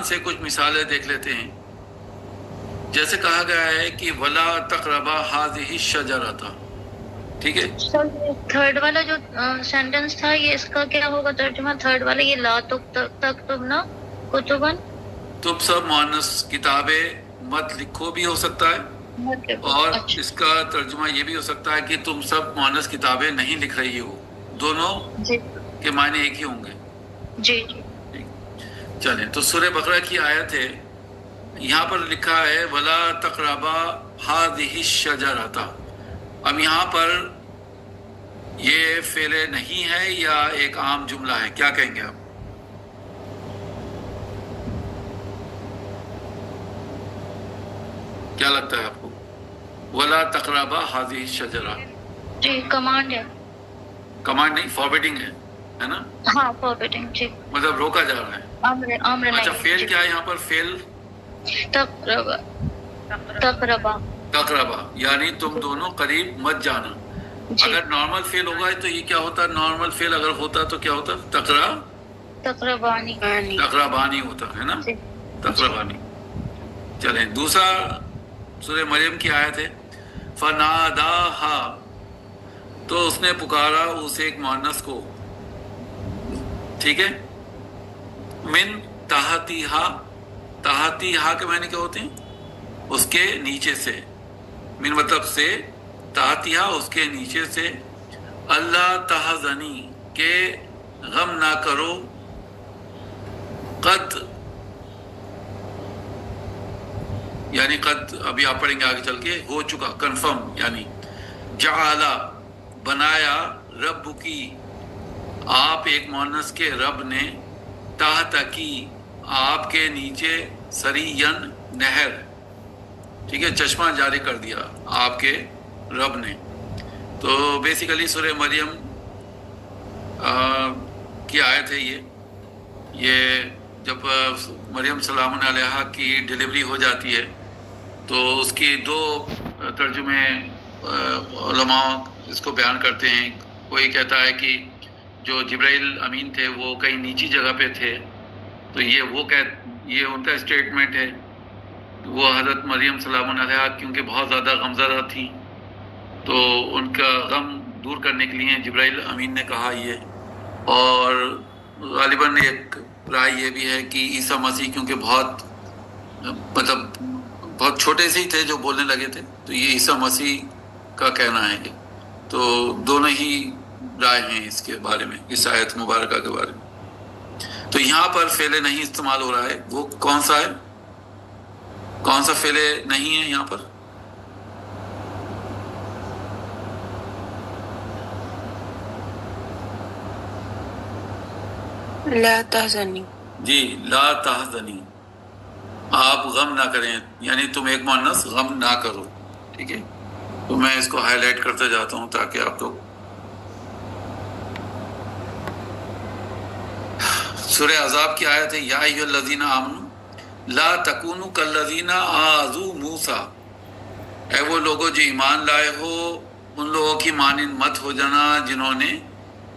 سے کچھ مثالیں دیکھ لیتے ہیں. جیسے کہا گیا ہے کہ وَلَا تَقْرَبَا هَذِهِ الشَّجَرَةَ. ٹھیک ہے. تھرڈ والا جو سینٹنس تھا یہ اس کا کیا ہوگا ترجمہ؟ تھرڈ والا یہ لا تکتبنا کتبن، تم سب مؤنث کتابیں مت لکھو بھی ہو سکتا ہے، اور اس کا ترجمہ یہ بھی ہو سکتا ہے کہ تم سب مؤنث کتابیں نہیں لکھ رہی ہو. دونوں کے معنی ایک ہی ہوں گے. جی جی. چلیں تو سورہ بقرہ کی آیت ہے، یہاں پر لکھا ہے وَلَا تَقْرَبَا هَذِهِ الشَّجَرَةَ. اب یہاں پر یہ فعل نہیں ہے یا ایک عام جملہ ہے؟ کیا کہیں گے آپ؟ کیا لگتا ہے آپ کو؟ وَلَا تَقْرَبَا هَذِهِ الشَّجَرَةَ جی کمانڈ ہے. کمانڈ نہیں، فاربیڈنگ ہے نا؟ ہاں فاربیڈنگ. جی مطلب روکا جا رہا ہے. امر اچھا فعل کیا ہے یہاں پر؟ فعل تقربا یعنی تم دونوں قریب مت جانا. اگر نارمل فعل ہوگا تو یہ کیا ہوتا؟ نارمل فعل اگر ہوتا تو کیا ہوتا؟ تقربانی ہوتا ہے نا، تقربانی. چلیں دوسرا سورہ مریم کی آیت ہے فناداہا، تو اس نے پکارا اسے ایک مؤنث کو. ٹھیک ہے. من تحتیہا، تحتیہا کے معنی کیا ہوتے ہیں؟ اس کے نیچے سے. من مطلب سے، تحتیہا اس کے نیچے سے. اللہ تحزنی کہ غم نہ کرو. قد یعنی قد ابھی آپ پڑھیں گے آگے چل کے، ہو چکا، کنفرم. یعنی جعلا بنایا، رب کی آپ ایک مؤنث کے، رب نے، تحت کی آپ کے نیچے، سرین نہر. ٹھیک ہے، چشمہ جاری کر دیا آپ کے رب نے. تو بیسیکلی سورہ مریم کی آیت ہے یہ جب مریم سلام علیہا کی ڈیلیوری ہو جاتی ہے تو اس کی دو ترجمے علماء اس کو بیان کرتے ہیں. کوئی کہتا ہے کہ جو جبرائیل امین تھے وہ کہیں نیچی جگہ پہ تھے، تو یہ ان کا اسٹیٹمنٹ ہے. وہ حضرت مریم سلام علیہا کیونکہ بہت زیادہ غمزدہ تھیں تو ان کا غم دور کرنے کے لیے جبرائیل امین نے کہا یہ. اور غالباً ایک رائے یہ بھی ہے کہ عیسیٰ مسیح کیونکہ بہت چھوٹے سے ہی تھے جو بولنے لگے تھے، تو یہ عیسیٰ مسیح کا کہنا ہے یہ. تو دونوں ہی رائے ہیں اس کے بارے میں، اس آیت مبارکہ کے بارے میں. تو یہاں پر فعل نہیں استعمال ہو رہا ہے، وہ کون سا ہے؟ کون سا فعل نہیں ہے یہاں پر؟ لا تحزنی. جی لا تحزنی، آپ غم نہ کریں، یعنی تم ایک مؤنث غم نہ کرو. ٹھیک ہے، تو میں اس کو ہائی لائٹ کرتے جاتا ہوں تاکہ آپ لوگ. سورہ احزاب کی آیت ہے یا ایھا الذین آمنوا لا تکونوا کالذین آذوا موسیٰ. اے وہ لوگوں جو ایمان لائے ہو، ان لوگوں کی مانند مت ہو جانا جنہوں نے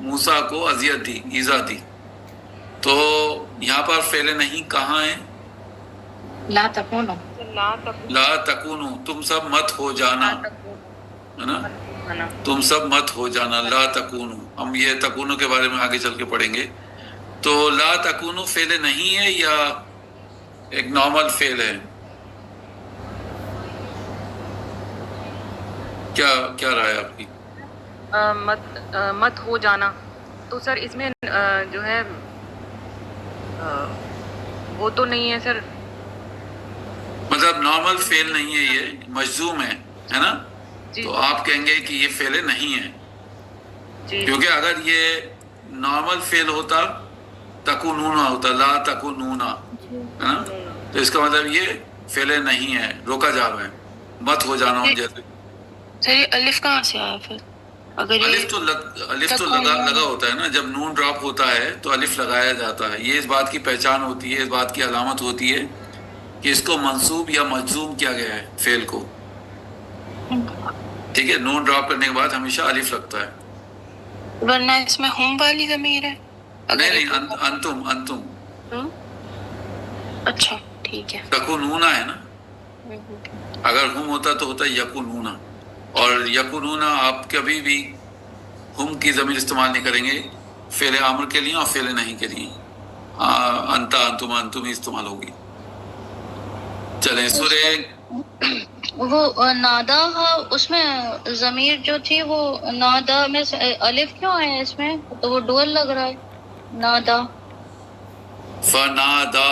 موسیٰ کو اذیت دی، ایذا دی. تو یہاں پر فعل نہیں کہاں ہے؟ لا تکونو. لا تکونو، تم سب مت ہو جانا ہے نا، تم سب مت ہو جانا. لا تکونو، ہم یہ تکونو کے بارے میں آگے چل کے پڑھیں گے. تو لا تکونو فعل نہیں ہے یا ایک نارمل فعل ہے؟ کیا رائے آپ کی؟ مت ہو جانا. تو سر اس میں جو ہے وہ تو نہیں ہے سر، مطلب نارمل فعل نہیں ہے، یہ مجزوم ہے نا. تو آپ کہیں گے کہ یہ فعل نہیں ہے کیونکہ اگر یہ نارمل فعل ہوتا تکونونا ہوتا، لا تکونونا ہے نا، تو اس کا مطلب یہ فعل نہیں ہے، روکا جا رہا ہے، مت ہو جانا. جیسے سر یہ الف کہاں سے آیا پھر؟ اگر الف تو لگا ہوتا ہے نا، جب نون ڈراپ ہوتا ہے تو الف لگایا جاتا ہے. یہ اس بات کی پہچان ہوتی ہے، اس بات کی علامت ہوتی ہے کہ اس کو منصوب یا مجزوم کیا گیا ہے فعل کو. ٹھیک ہے، نون ڈراپ کرنے کے بعد ہمیشہ الف لگتا ہے. ورنہ اس میں ہم والی ضمیر ہے. نہیں انتم اچھا ٹھیک ہے. تکونونا ہے نا, اگر ہم ہوتا تو ہوتا یکونونا, اور یکونونا آپ کبھی بھی ہم کی ضمیر استعمال نہیں کریں گے فعل امر کے لیے اور فعل نہیں کے لیے. انتا انتما انتم ہی استعمال ہوگی. چلیں سورہ وہ نادا اس میں ضمیر جو تھی وہ نادا میں الف کیوں آیا ہے اس میں؟ تو وہ ڈول لگ رہا ہے نادا. فنادا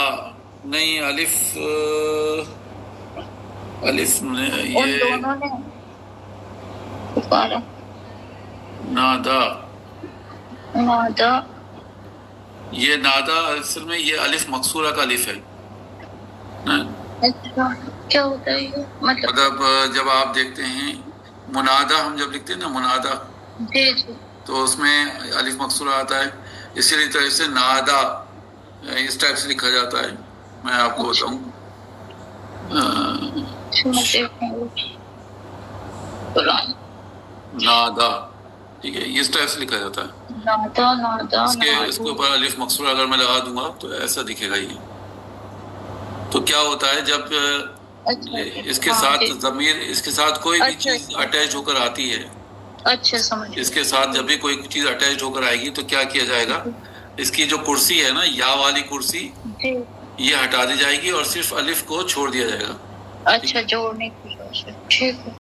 نہیں, الف ان یہ دونوں نے پکارا نادا, نادا. یہ نادا اصل میں یہ الف مقصورہ کا الف ہے. اچھا کیا ہوتا ہے یہ مطلب جب آپ دیکھتے ہیں منادا, ہم جب لکھتے ہیں نا منادا, جی جی تو اس میں الف مقصورہ آتا ہے. اسی طرح سے نادا اس ٹائپ سے لکھا جاتا ہے. میں آپ کو بتاؤں, نادا, ٹھیک ہے, اس ٹائپ سے لکھا جاتا ہے. نادا نادا اس کے اوپر الف مقصورہ اگر میں لگا دوں گا تو ایسا دکھے گا. یہ تو کیا ہوتا ہے جب اس کے ساتھ ضمیر, اس کے ساتھ کوئی بھی چیز اٹیچ ہو کر آتی ہے, اچھا سمجھ, اس کے ساتھ جب بھی کوئی چیز اٹیچ ہو کر آئے گی تو کیا کیا جائے گا, اس کی جو کرسی ہے نا, یا والی کرسی, یہ ہٹا دی جائے گی اور صرف الف کو چھوڑ دیا جائے گا. اچھا جوڑنے کی وجہ سے ٹھیک ہے.